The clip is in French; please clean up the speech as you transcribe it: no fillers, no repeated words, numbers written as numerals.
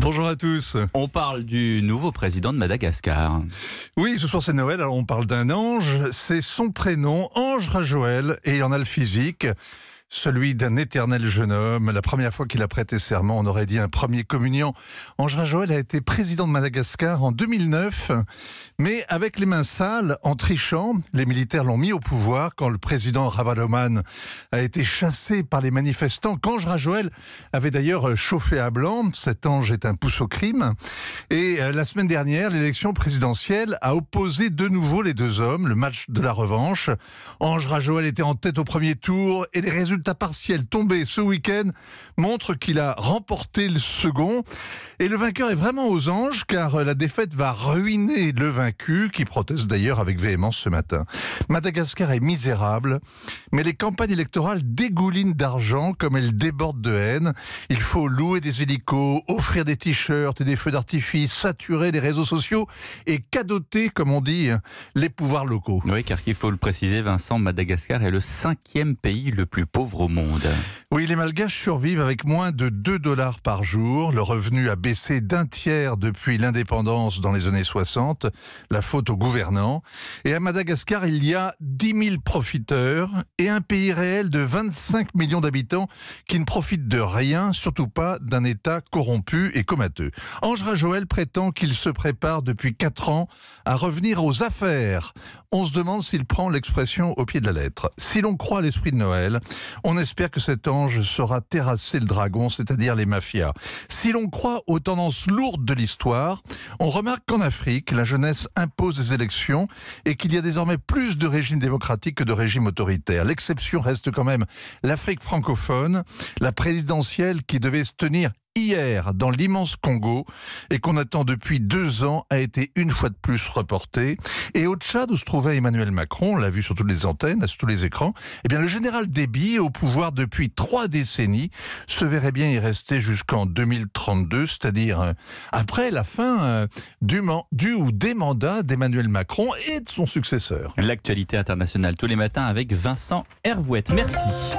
Bonjour à tous. On parle du nouveau président de Madagascar. Oui, ce soir c'est Noël, alors on parle d'un ange. C'est son prénom, Ange Rajoel, et il en a le physique. Celui d'un éternel jeune homme. La première fois qu'il a prêté serment, on aurait dit un premier communiant. Ange Rajoel a été président de Madagascar en 2009, mais avec les mains sales, en trichant. Les militaires l'ont mis au pouvoir quand le président Ravaloman a été chassé par les manifestants, qu'Ange Rajoel avait d'ailleurs chauffé à blanc. Cet ange est un pouce au crime. Et la semaine dernière, l'élection présidentielle a opposé de nouveau les deux hommes, le match de la revanche. Ange Rajoel était en tête au premier tour et les résultats partiel tombé ce week-end montre qu'il a remporté le second. Et le vainqueur est vraiment aux anges, car la défaite va ruiner le vaincu, qui proteste d'ailleurs avec véhémence ce matin. Madagascar est misérable, mais les campagnes électorales dégoulinent d'argent comme elles débordent de haine. Il faut louer des hélicos, offrir des t-shirts et des feux d'artifice, saturer les réseaux sociaux et cadoter, comme on dit, les pouvoirs locaux. Oui, car il faut le préciser, Vincent, Madagascar est le 5e pays le plus pauvre au monde. Oui, les Malgaches survivent avec moins de 2 $ par jour. Le revenu a baissé d'un tiers depuis l'indépendance dans les années 60. La faute aux gouvernants. Et à Madagascar, il y a 10 000 profiteurs et un pays réel de 25 millions d'habitants qui ne profitent de rien, surtout pas d'un État corrompu et comateux. Ange Rajoel prétend qu'il se prépare depuis 4 ans à revenir aux affaires. On se demande s'il prend l'expression au pied de la lettre. Si l'on croit à l'esprit de Noël, on espère que cet ange saura terrasser le dragon, c'est-à-dire les mafias. Si l'on croit aux tendances lourdes de l'histoire, on remarque qu'en Afrique, la jeunesse impose des élections et qu'il y a désormais plus de régimes démocratiques que de régimes autoritaires. L'exception reste quand même l'Afrique francophone, la présidentielle qui devait se tenir hier dans l'immense Congo et qu'on attend depuis 2 ans a été une fois de plus reportée. Et au Tchad, où se trouvait Emmanuel Macron, on l'a vu sur toutes les antennes, sur tous les écrans, eh bien le général Déby, au pouvoir depuis 3 décennies, se verrait bien y rester jusqu'en 2032, c'est-à-dire après la fin du ou des mandats d'Emmanuel Macron et de son successeur. L'actualité internationale tous les matins avec Vincent Hervouette. Merci.